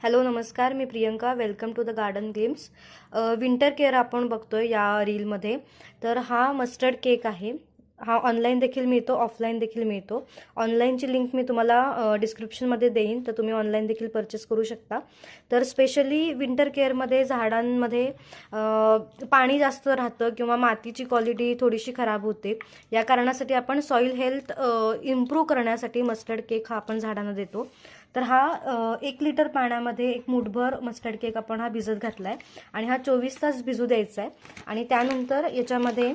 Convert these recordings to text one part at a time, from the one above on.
Hello नमस्कार, मी Priyanka. Welcome to the garden games. Winter care आपण बघतोय या रीलमध्ये. तर हा मस्टर्ड केक आहे. हा ऑनलाईन देखील मिळतो, ऑफलाईन देखील मिळतो. ऑनलाईनची लिंक मी तुम्हाला डिस्क्रिप्शनमध्ये देईन, तर तुम्ही ऑनलाईन देखील परचेस करू शकता. तर स्पेशली विंटर केअरमध्ये झाडांमध्ये पाणी जास्त राहतं किंवा मातीची क्वालिटी थोडीशी खराब होते. या कारणासाठी आपण सॉईल हेल्थ इम्प्रूव्ह करण्यासाठी मस्टर्ड केक हा आपण झाडांना देतो. तर हा 1 लिटर पाण्यामध्ये 1 मूठभर मस्टर्ड केक आपण हा भिजत घातला आहे आणि हा 24 तास भिजू द्यायचा आहे. आणि त्यानंतर याच्यामध्ये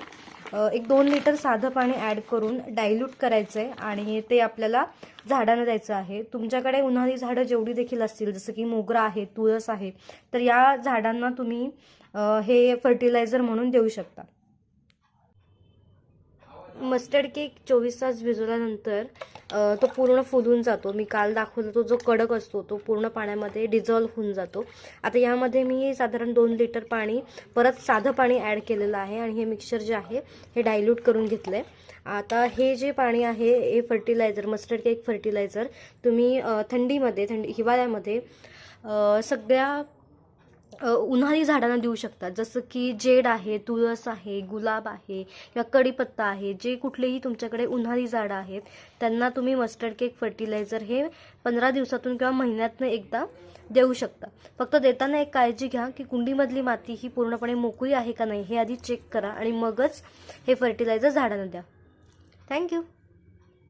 1-2 लिटर साधं पाणी ॲड करून डायल्यूट करायचं आहे आणि ते आपल्याला झाडांना द्यायचं आहे. तुमच्याकडे उन्हाळी झाडं जेवढी देखील असतील, जसं की मोगरा आहे, तुळस आहे, तर या झाडांना तुम्ही हे फर्टिलायझर म्हणून देऊ शकता. मस्टर्ड केक 24 तास भिजवल्यानंतर तो पूर्ण फुलून जातो. मी काल दाखवला तो जो कडक असतो तो पूर्ण पाण्यामध्ये डिझॉल्व्ह होऊन जातो. आता यामध्ये मी साधारण 2 लिटर पाणी परत साधं पाणी ॲड केलेलं आहे आणि हे मिक्सचर जे आहे हे डायल्यूट करून घेतलं आहे. आता हे जे पाणी आहे हे फर्टिलायझर, मस्टर्ड केक फर्टिलायझर तुम्ही हिवाळ्यामध्ये सगळ्या उन्हाळी झाडांना देऊ शकतात. जसं की जेड आहे, तुळस आहे, गुलाब आहे किंवा कढीपत्ता आहे. जे कुठलेही तुमच्याकडे उन्हाळी झाडं आहेत त्यांना तुम्ही मस्टर्ड केक फर्टिलायझर हे 15 दिवसातून किंवा महिन्यातून एकदा देऊ शकता. फक्त देताना एक काळजी घ्या की कुंडीमधली माती ही पूर्णपणे मोकळी आहे का नाही हे आधी चेक करा आणि मगच हे फर्टिलायझर झाडांना द्या. थँक्यू.